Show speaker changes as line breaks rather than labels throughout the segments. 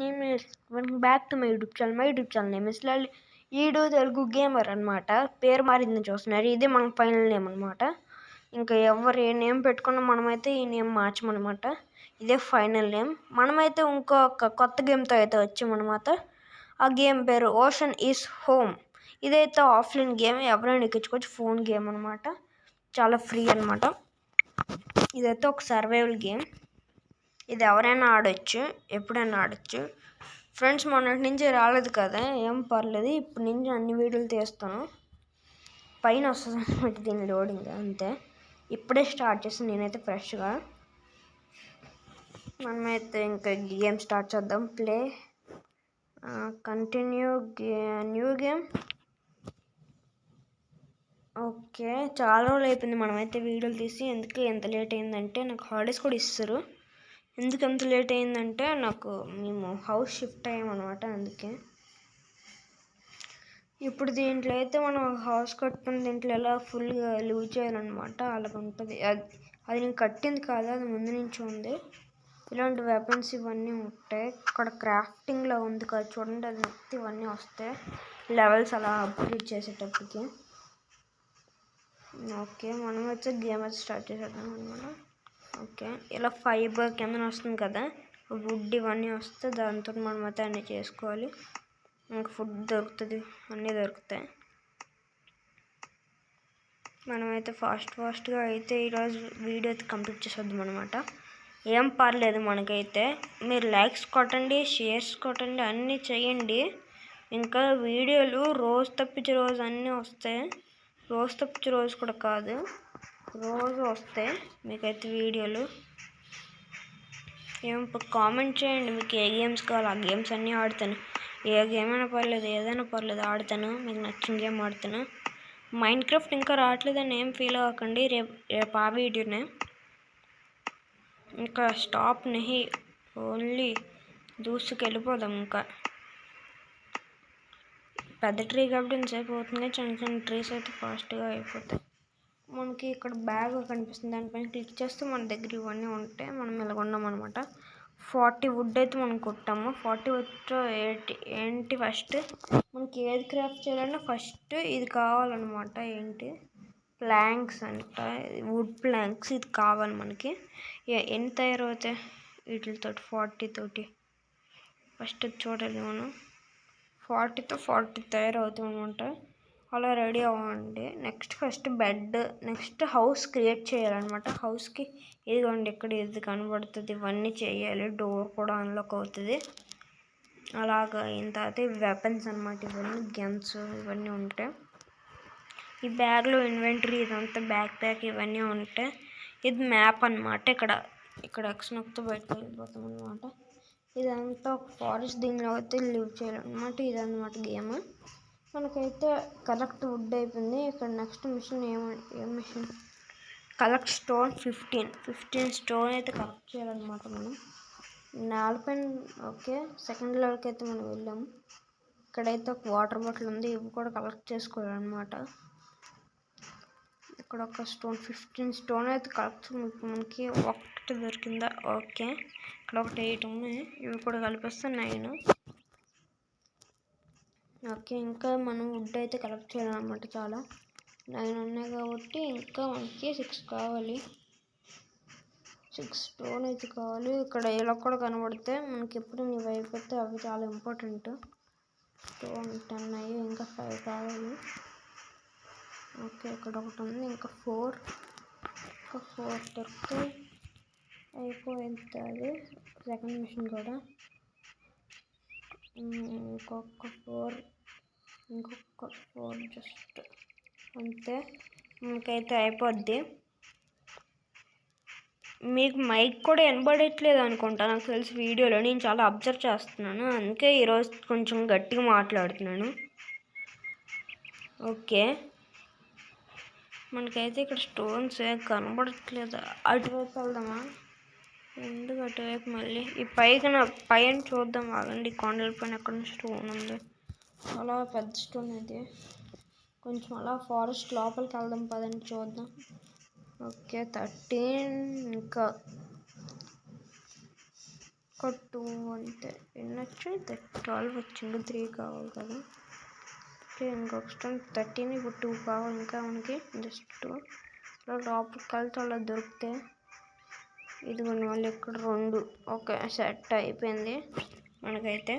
Name welcome back to my YouTube channel. Name is Lali. ఈడు Telugu gamer అనమాట. పేరు మారింది చూస్తున్నారు. ఇది మన ఫైనల్ నేమ్ అనమాట. ఇంకా ఎవరు ఏ నేమ్ పెట్టుకున్నా మనమైతే ఈ నేమ్ మార్చమన్నమాట. ఇదే ఫైనల్ నేమ్. మనమైతే ఇంకొక కొత్త గేమ్తో అయితే వచ్చామన్నమాట. ఆ గేమ్ పేరు ఓషన్ ఈస్ హోమ్. ఇదైతే ఆఫ్లైన్ గేమ్, ఎవరైనా ఎక్కించుకోవచ్చు. ఫోన్ గేమ్ అనమాట. చాలా ఫ్రీ అనమాట. ఇదైతే ఒక సర్వైవల్ గేమ్. ఇది ఎవరైనా ఆడొచ్చు, ఎప్పుడైనా ఆడొచ్చు. ఫ్రెండ్స్ మొన్నటి నుంచి రాలేదు కదా, ఏం పర్లేదు. ఇప్పుడు నుంచి అన్ని వీడియోలు తీస్తాను. పైన వస్తుంది అనమాట దీని లోడింగ్, అంతే. ఇప్పుడే స్టార్ట్ చేస్తాను నేనైతే ఫ్రెష్గా. మనమైతే ఇంకా గేమ్ స్టార్ట్ చేద్దాం. Play, continue, new game. Okay, చాలా రోజులు అయిపోయింది మనమైతే వీడియోలు తీసి. ఎందుకు ఎంత లేట్ అయిందంటే, నాకు హాలిడేస్ కూడా ఇస్తారు. ఎందుకు ఎంత లేట్ అయిందంటే, మేము హౌస్ షిఫ్ట్ అయ్యామన్నమాట. అందుకే ఇప్పుడు దీంట్లో అయితే మనం హౌస్ కట్టుకుని దీంట్లో ఎలా ఫుల్గా లివ్ చేయాలన్నమాట. అలాగ ఉంటుంది. అది నేను కట్టింది కాదు, అది ముందు నుంచి ఉంది. ఇలాంటి వెపన్స్ ఇవన్నీ ఉంటాయి. ఇక్కడ క్రాఫ్టింగ్లో ఉంది కదా, చూడండి. అది నొక్కితే ఇవన్నీ వస్తాయి. లెవెల్స్ అలా అప్గ్రేడ్ చేసేటప్పటికి. ఓకే, మనం వచ్చి గేమ్ అయితే స్టార్ట్ చేసేద్దాం అనమాట. ఓకే, ఇలా ఫైబర్ కింద వస్తుంది కదా, వుడ్ ఇవన్నీ వస్తే దాంతో మనం అయితే అన్నీ చేసుకోవాలి. మనకు ఫుడ్ దొరుకుతుంది, అన్నీ దొరుకుతాయి. మనమైతే ఫాస్ట్గా అయితే ఈరోజు వీడియో అయితే కంప్లీట్ చేసేద్దాం అనమాట. ఏం పర్లేదు మనకైతే. మీరు లైక్స్ కొట్టండి, షేర్స్ కొట్టండి, అన్నీ చేయండి. ఇంకా వీడియోలు రోజు తప్పించి రోజు అన్నీ వస్తాయి. రోజు తప్పించి రోజు కూడా కాదు, రోజు వస్తాయి మీకైతే వీడియోలు. కామెంట్ చేయండి, మీకు ఏ గేమ్స్ కావాలి. ఆ గేమ్స్ అన్నీ ఆడతాను. ఏ గేమ్ అయినా పర్లేదు, ఏదైనా పర్లేదు, ఆడతాను. మీకు నచ్చిన గేమ్ ఆడతాను. మైన్క్రాఫ్ట్ ఇంకా రావట్లేదని ఏం ఫీల్ అవ్వకండి. రేపు ఆ వీడియోనే. ఇంకా స్టాప్ నెహి, ఓన్లీ దూసుకెళ్ళిపోదాం. ఇంకా పెద్ద ట్రీ కాబట్టి ఇంతసేపు అవుతుంది. చిన్న చిన్న ట్రీస్ అయితే ఫాస్ట్గా అయిపోతాయి. మనకి ఇక్కడ బ్యాగ్ కనిపిస్తుంది, దానిపైన క్లిక్ చేస్తే మన దగ్గర ఇవన్నీ ఉంటాయి. మనం ఇలా ఉన్నాం అనమాట. 40 వుడ్ అయితే మనం కొట్టాము. 40 వుడ్తో ఏంటి ఫస్ట్ మనకి ఏది క్రాఫ్ట్ చేయాలన్నా ఫస్ట్ ఇది కావాలన్నమాట. ఏంటి ప్లాంక్స్ అంట, వుడ్ ప్లాంక్స్. ఇది కావాలి మనకి. ఎన్ని తయారవుతాయి వీటితో? 40 తోటి ఫస్ట్ చూడాలి మనం. 40తో 40 తయారవుతాం అనమాట. అలా రెడీ అవ్వండి. Next first bed, next house create చేయాలన్నమాట. హౌస్కి ఇదిగోండి ఇక్కడ ఇది కనబడుతుంది. ఇవన్నీ చేయాలి. డోర్ కూడా అన్లాక్ అవుతుంది. అలాగా అయిన తర్వాత వెపన్స్ అనమాట. ఇవన్నీ గన్స్ ఇవన్నీ ఉంటాయి. ఈ బ్యాగ్లో ఇన్వెంటరీ ఇదంతా బ్యాక్ ప్యాక్ ఇవన్నీ ఉంటాయి. ఇది మ్యాప్ అనమాట. ఇక్కడ ఎక్స్ నొక్కితే బయటకు వెళ్ళిపోతాం అనమాట. ఇదంతా ఒక ఫారెస్ట్. దీనిలో అయితే లివ్ చేయాలన్నమాట. ఇదన్నమాట గేమ్. మనకైతే కలెక్ట్ వుడ్ అయిపోయింది. ఇక్కడ నెక్స్ట్ మిషన్ ఏం మిషన్? కలెక్ట్ స్టోన్ 15 స్టోన్ అయితే కలెక్ట్ చేయాలన్నమాట మనం. నేలపైన. ఓకే, సెకండ్ లెవెల్కి అయితే మనం వెళ్ళాము. ఇక్కడైతే ఒక వాటర్ బాటిల్ ఉంది. ఇవి కూడా కలెక్ట్ చేసుకోవాలన్నమాట. ఇక్కడ ఒక 15 స్టోన్ అయితే కలెక్ట్. మనకి ఒకటి దొరికిందా? ఓకే, ఇక్కడ ఒకటి 8 ఉన్నాయి. ఇవి కూడా కలిపిస్తే 9. ఓకే, ఇంకా మనం వుడ్ అయితే కలెక్ట్ చేయాలన్నమాట. చాలా 9 ఉన్నాయి కాబట్టి ఇంకా మనకి 6 కావాలి. 6 స్టోన్ అయితే కావాలి. ఇక్కడ ఇలా కూడా కనబడితే మనకి ఎప్పుడు నీవు అయిపోతే అవి చాలా ఇంపార్టెంట్. స్టోన్ 10 అయ్యి, ఇంకా 5 కావాలి. ఓకే, ఇక్కడ ఒకటి ఉంది. ఇంకా 4 దొరికితే అయిపోయింది. అది సెకండ్ మిషన్ కూడా. ఇంకొక 4 జస్ట్ అంతే, మనకైతే అయిపోద్ది. మీకు మైక్ కూడా వినబడట్లేదు అనుకుంటా నాకు తెలిసి వీడియోలో. నేను చాలా అబ్జర్వ్ చేస్తున్నాను, అందుకే ఈరోజు కొంచెం గట్టిగా మాట్లాడుతున్నాను. ఓకే, మనకైతే ఇక్కడ స్టోన్స్ ఏం కనబడట్లేదు. అటువైపు వెళ్దామా? ఎందుకు అటువైపు? మళ్ళీ ఈ పైన చూద్దాం. ఆగండి, కొండల పైన ఎక్కడ స్టోన్ ఉంది. చాలా పెద్ద స్టోన్ ఇది. కొంచెం అలా ఫారెస్ట్ లోపలికి వెళ్దాం పదండి, చూద్దాం. ఓకే, 13. ఇంకా ఒక 2 అంతే. ఎన్ని వచ్చాయి? 12 వచ్చింది. 3 కావాలి కదా. ఓకే, ఇంకొక స్టోన్ 13. ఇప్పుడు 2 కావాలి ఇంకా మనకి. జస్ట్ 2 లోపలికి కలిసి అలా దొరికితే ఇదిగోండి మళ్ళీ ఇక్కడ 2. ఓకే, సెట్ అయిపోయింది మనకైతే.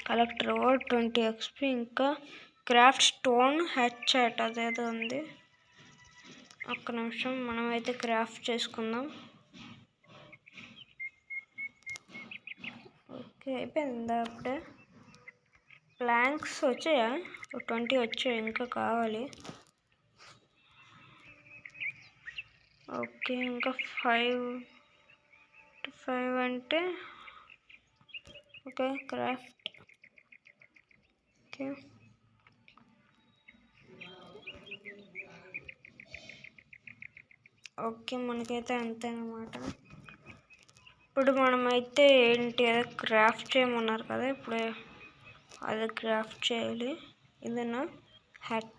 Collector 20 XP. ఇంకా క్రాఫ్ట్ స్టోన్ హ్యాచ్ అదేదో ఉంది. ఒక్క నిమిషం, మనమైతే క్రాఫ్ట్ చేసుకుందాం. ఓకే, అయిపోయిందా అప్పుడే? ప్లాంక్స్ వచ్చాయా? 20 వచ్చాయి, ఇంకా కావాలి. ఓకే, ఇంకా 5 అంటే ఓకే క్రాఫ్ట్. ఓకే, ఓకే మనకైతే అంతే అన్నమాట. ఇప్పుడు మనమైతే ఏంటి అదే క్రాఫ్ట్ చేయమన్నారు కదా, ఇప్పుడు అదే క్రాఫ్ట్ చేయాలి. ఏదైనా హ్యాక్.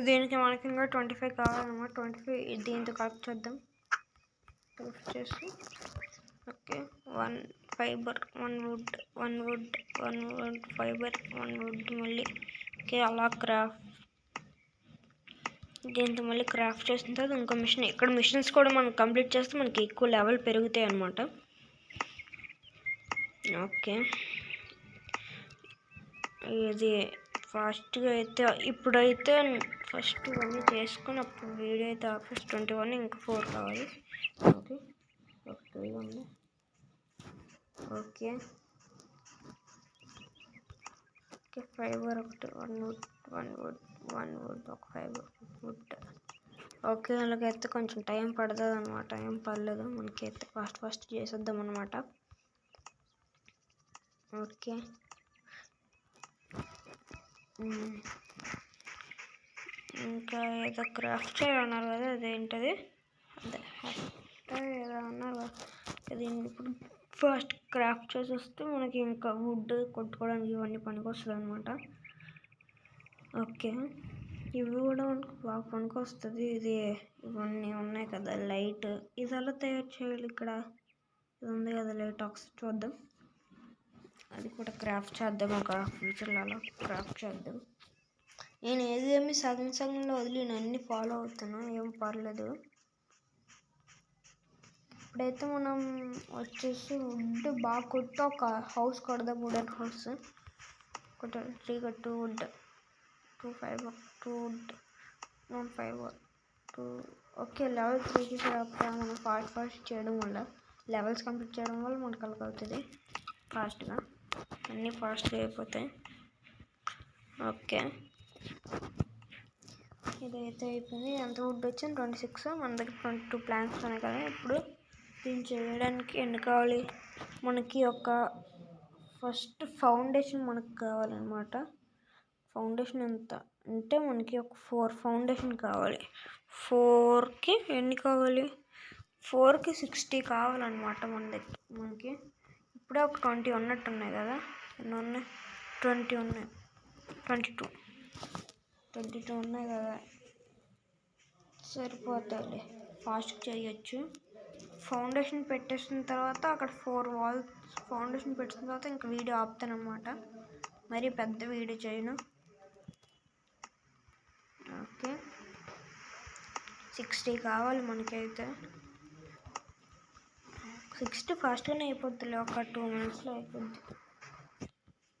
దీనికి మనకి ఇంకా 25 కావాలన్నమాట. 25 దీంతో కలెక్ట్ చేద్దాం. కలెక్ట్ చేసి okay 1 fibre 1 wood 1 wood 1 wood fibre 1 wood మళ్ళీ. ఓకే, అలా క్రాఫ్ట్ దీంతో మళ్ళీ క్రాఫ్ట్ చేసిన తర్వాత ఇంకో మిషన్. ఇక్కడ మిషన్స్ కూడా మనం కంప్లీట్ చేస్తే మనకి ఎక్కువ లెవెల్ పెరుగుతాయి అన్నమాట. ఓకే, ఇది ఫాస్ట్గా అయితే ఇప్పుడైతే ఫస్ట్ ఇవన్నీ చేసుకుని అప్పుడు వీడియో అయితే ఆఫీస్ 21 ఇంకా 4 కావాలి. ఓకే, ఓకే ఉంది. ఓకే, ఓకే ఫైబర్ ఒకటి 1 వుడ్ 1 వుడ్ 1 వుడ్ ఒక ఫైబర్ వుడ్. ఓకే, అలాగైతే కొంచెం టైం పడుతుంది అనమాట. ఏం పర్లేదు, మనకైతే ఫాస్ట్ చేసేద్దాం అనమాట. ఓకే, ఇంకా ఏదో క్రాఫ్ట్ చేయాలన్నారు కదా, అదేంటది అదే ఏదో అన్నారు కదా. దీన్ని ఇప్పుడు ఫస్ట్ క్రాఫ్ట్ చేసి వస్తే మనకి ఇంకా వుడ్ కొట్టుకోవడానికి ఇవన్నీ పనికి వస్తుంది అనమాట. ఓకే, ఇవి కూడా మనకు బాగా పనికి వస్తుంది. ఇది ఇవన్నీ ఉన్నాయి కదా లైట్, ఇది ఎలా తయారు చేయాలి? ఇక్కడ ఇది ఉంది కదా లైట్, ఒకసారి చూద్దాం. అది కూడా క్రాఫ్ట్ చేద్దాం, ఒక ఫ్యూచర్లో అలా క్రాఫ్ట్ చేద్దాం. నేను ఏదేమి సగంలో వదిలి అన్నీ ఫాలో అవుతున్నా, ఏం పర్లేదు. ఇప్పుడైతే మనం వచ్చేసి వుడ్ బాగా కొట్టి ఒక హౌస్ కొడదాం. వుడెన్ హౌస్ కొట్ట 2 wood 2 fibre 2 wood 1 fibre 2. Okay, level 3కి మనం ఫాస్ట్ చేయడం వల్ల లెవెల్స్ కంప్లీట్ చేయడం వల్ల మనకు కలిగి అవుతుంది ఫాస్ట్గా. అన్నీ ఫాస్ట్గా అయిపోతాయి. ఓకే, ఇదైతే అయిపోయింది. ఎంత వుడ్ వచ్చింది? 26. మన దగ్గర 22 ప్లాంక్స్ ఉన్నాయి కదా. ఇప్పుడు దీన్ని చేయడానికి ఎన్ని కావాలి? మనకి ఒక ఫస్ట్ ఫౌండేషన్ మనకు కావాలన్నమాట. ఫౌండేషన్ ఎంత అంటే మనకి ఒక 4 ఫౌండేషన్ కావాలి. 4కి ఎన్ని కావాలి? 4కి 60 కావాలన్నమాట మన దగ్గర. మనకి ఇప్పుడే ఒక 20 ఉన్నట్టున్నాయి కదా. ఎన్ని ఉన్నాయి? 20 ఉన్నాయి. 22 ఉన్నాయి కదా, సరిపోతాయి. ఫాస్ట్ చేయొచ్చు. ఫౌండేషన్ పెట్టేసిన తర్వాత అక్కడ 4 వాల్స్ ఫౌండేషన్ పెట్టిన తర్వాత ఇంకా వీడియో ఆపుతానమాట. మరి పెద్ద వీడియో చేయను. ఓకే, 60 కావాలి మనకైతే. 60 ఫాస్ట్గానే అయిపోద్దిలే, ఒక 2 మినిట్స్లో అయిపోద్ది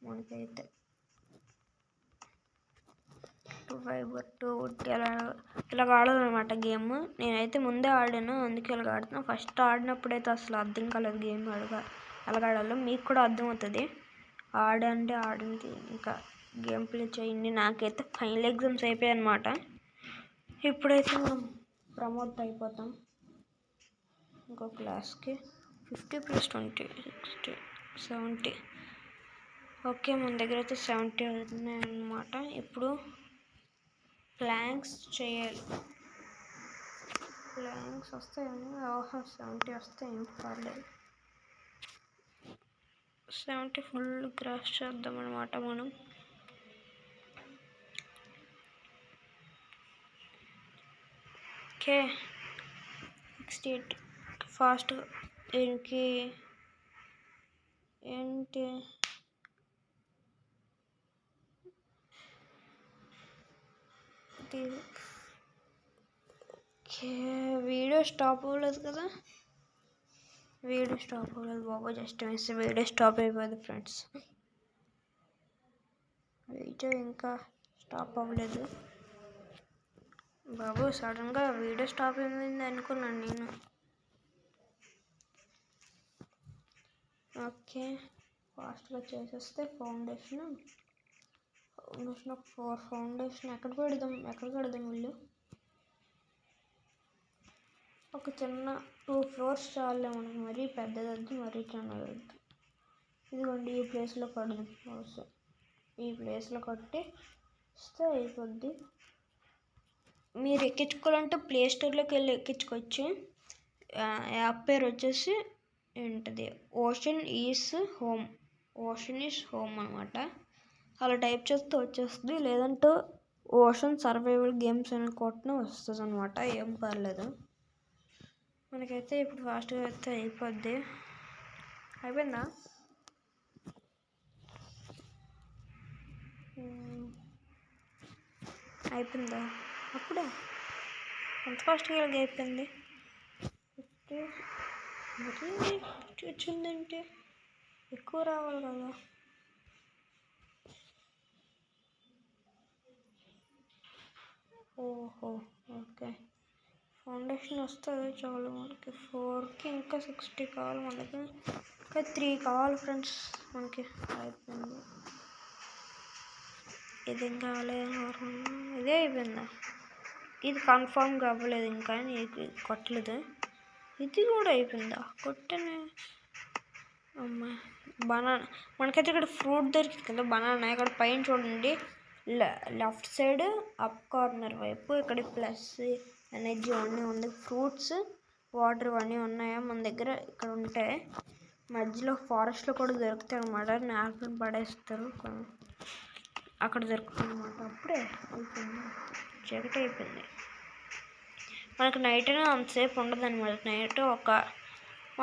మనకైతే. 2 ఫైబర్ 2 వుడ్ ఇలాగ ఆడాలన్నమాట గేమ్. నేనైతే ముందే ఆడాను, అందుకే ఇలాగ ఆడుతున్నా. ఫస్ట్ ఆడినప్పుడైతే అసలు అర్థం కాలేదు గేమ్ ఎలాగాడాలో. మీకు కూడా అర్థం అవుతుంది. ఆడండి ఇంకా గేమ్ ప్లే చేయండి. నాకైతే ఫైనల్ ఎగ్జామ్స్ అయిపోయాయి అన్నమాట. ఇప్పుడైతే మనం ప్రమోట్ అయిపోతాం ఇంకో క్లాస్కి. 50 + 20 60 70. ఓకే, మన దగ్గర అయితే 70 అవుతున్నాయి అన్నమాట. ఇప్పుడు ప్లాంక్స్ చేయాలి. ప్లాంక్స్ వస్తాయని 70 వస్తాయి, ఏం పర్లేదు. 70 ఫుల్ క్రాఫ్ట్ చేద్దాం అనమాట మనం. ఓకే, 68 ఫాస్ట్గా దీనికి ఏంటి వీడియో స్టాప్ అవ్వలేదు కదా, వీడియో స్టాప్ అవ్వలేదు బాబు, జస్ట్ మిస్ వీడియో స్టాప్ అయిపోయింది ఫ్రెండ్స్. వీడియో ఇంకా స్టాప్ అవ్వలేదు బాబు, సడన్గా వీడియో స్టాప్ అయిపోయింది అనుకున్నాను నేను. ఓకే ఫాస్ట్గా చేసేస్తే ఫౌండేషన్ ఒక 4 ఫౌండేషన్ ఎక్కడ పెడదాం ఇల్లు. ఒక చిన్న 2 ఫ్లోర్స్ చాలే మనకు, మరీ పెద్దదద్దు మరీ చిన్నదద్దు. ఇదిగోండి ఈ ప్లేస్లో కడదాం హౌస్, ఈ ప్లేస్లో కట్టేస్తే అయిపోద్ది. మీరు ఎక్కించుకోవాలంటే ప్లే స్టోర్లోకి వెళ్ళి ఎక్కించుకోవచ్చు. యాప్ పేరు వచ్చేసి ఏంటిది ఓషన్ ఈజ్ హోమ్ అనమాట. అలా టైప్ చేస్తే వచ్చేస్తుంది, లేదంటే ఓషన్ సర్వైవల్ గేమ్స్ అని కొట్టిన వస్తుంది అనమాట. ఏం పర్లేదు, మనకైతే ఇప్పుడు ఫాస్ట్గా అయితే అయిపోద్ది. అయిపోయిందా? అయిపోయిందా? అప్పుడే ఎంత ఫాస్ట్గా ఇలాగ అయిపోయింది. మరీ వచ్చిందంటే ఎక్కువ రావాలి కదా. ఓహో ఓకే, ఫౌండేషన్ వస్తుంది చాలు మనకి. 4కి ఇంకా 60 కావాలి మనకి, ఇంకా 3 కావాలి ఫ్రెండ్స్ మనకి. అయిపోయింది, ఇది ఇంకా ఇదే అయిపోయిందా? ఇది కన్ఫామ్గా అవ్వలేదు ఇంకా, నీకు కొట్టలేదు. ఇది కూడా అయిపోయిందా? కొట్టనే అమ్మా. బనానా మనకైతే ఇక్కడ ఫ్రూట్ దొరికింది కదా, బనానా. ఇక్కడ పైన చూడండి, లెఫ్ట్ సైడ్ అప్ కార్నర్ వైపు ఇక్కడ ప్లస్ ఎనర్జీ అన్నీ ఉంది. ఫ్రూట్స్ వాటర్ అన్నీ ఉన్నాయా మన దగ్గర, ఇక్కడ ఉంటాయి. మధ్యలో ఫారెస్ట్లో కూడా దొరుకుతాయి అన్నమాట. నేలపైన పడేస్తారు, అక్కడ దొరుకుతుంది అన్నమాట. అప్పుడే అయిపోయింది, చీకటి అయిపోయింది. మనకు నైట్ అయినా అంతసేపు ఉండదు అనమాట. నైట్ ఒక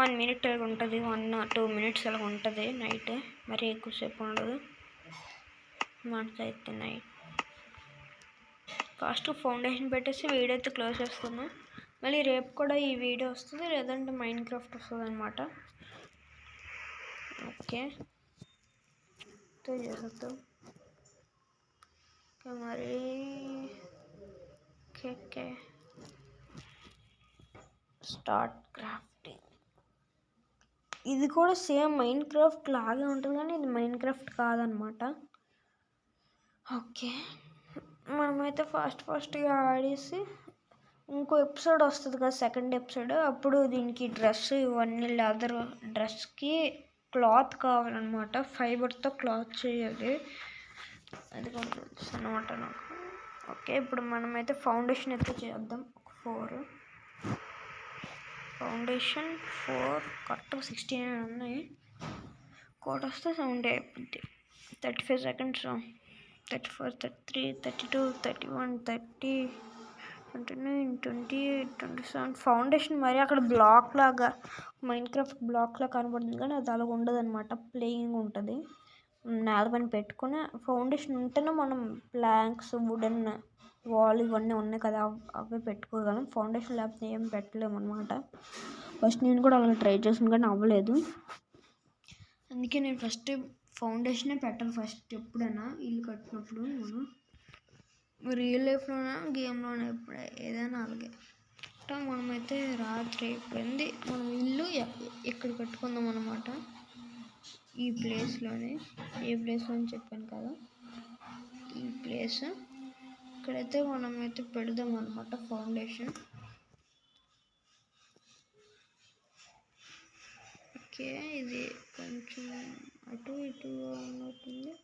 1 minute అలాగ ఉంటుంది, 1 or 2 minutes అలాగ ఉంటుంది నైట్, మరి ఎక్కువసేపు ఉండదు మనకైతే. నైట్ ఫాస్ట్ ఫౌండేషన్ పెట్టేసి వీడియో అయితే క్లోజ్ చేస్తున్నాను. మళ్ళీ రేపు కూడా ఈ వీడియో వస్తుంది, లేదంటే మైన్క్రాఫ్ట్ వస్తుంది అనమాట. ఓకే చేసేద్దాం మరి. Okay start crafting. ఇది కూడా సేమ్ మైన్క్రాఫ్ట్ లాగే ఉంటుంది, కానీ ఇది మైన్క్రాఫ్ట్ కాదనమాట. ఓకే మనమైతే ఫాస్ట్గా ఆడేసి ఇంకో ఎపిసోడ్ వస్తుంది కదా, సెకండ్ ఎపిసోడ్. అప్పుడు దీనికి డ్రెస్ ఇవన్నీ లెదర్ డ్రెస్కి క్లాత్ కావాలన్నమాట. ఫైబర్తో క్లాత్ చేయాలి, అది కొంచెం తెలుసు అనమాట నాకు. ఓకే ఇప్పుడు మనమైతే ఫౌండేషన్ అయితే చేద్దాం. ఒక 4 ఫౌండేషన్ 4 కరెక్ట్గా 69 ఉన్నాయి. కోడ్ వస్తే 70 అయిపోద్ది. 35 seconds, 34, 33, 32, 31, 30, 29, 28, 27. ఫౌండేషన్ మరి అక్కడ బ్లాక్ లాగా మైన్క్రాఫ్ట్ బ్లాక్ లాగా కనబడుతుంది, కానీ అది అలా ఉండదు అనమాట. ప్లేయింగ్ ఉంటుంది. నేల పైన పెట్టుకుని ఫౌండేషన్ ఉంటేనే మనం ప్లాంక్స్ వుడెన్ వాల్ ఇవన్నీ ఉన్నాయి కదా, అవి పెట్టుకోగలం. ఫౌండేషన్ లేకపోతే ఏం పెట్టలేము అనమాట. ఫస్ట్ నేను కూడా అలా ట్రై చేసాను, కానీ అవ్వలేదు. అందుకే నేను ఫస్ట్ ఫౌండేషనే పెట్టాను ఫస్ట్ ఎప్పుడైనా ఇల్లు కట్టినప్పుడు. మనం రియల్ లైఫ్లోనా గేమ్లోనే ఎప్పుడే ఏదైనా అలాగే. మనమైతే రాత్రి అయిపోయింది, మనం ఇల్లు ఎక్కడ కట్టుకుందాం అనమాట. ఈ ప్లేస్లోనే, ఏ ప్లేస్లో అని చెప్పాను కదా, ఈ ప్లేస్. ఇక్కడైతే మనమైతే పెడదాం అనమాట ఫౌండేషన్. ఓకే ఇది కొంచెం అటు ఇటుగా ఉన్నట్టుంది.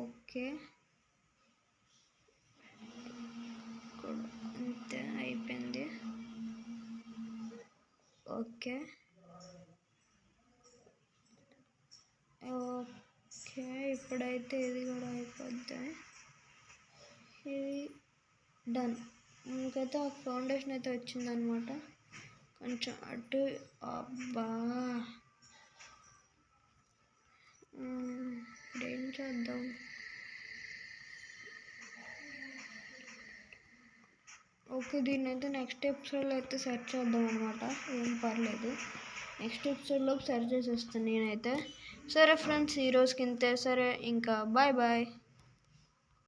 ఓకే అంతే అయిపోయింది. ఓకే ఓకే ఇప్పుడైతే ఇది కూడా అయిపోద్ది. ఇది డన్. మనకైతే ఆ ఫౌండేషన్ అయితే వచ్చిందనమాట. కొంచెం అటు. అబ్బా ఏం చేద్దాం? ఓకే, దీన్ని అయితే నెక్స్ట్ ఎపిసోడ్లో అయితే సెర్చ్ చేద్దాం అనమాట. ఏం పర్లేదు, నెక్స్ట్ ఎపిసోడ్లో సెర్చ్ చేసేస్తాను నేనైతే. సరే ఫ్రెండ్స్, ఈరోజుకి ఇంతే. సరే, ఇంకా బాయ్ బాయ్.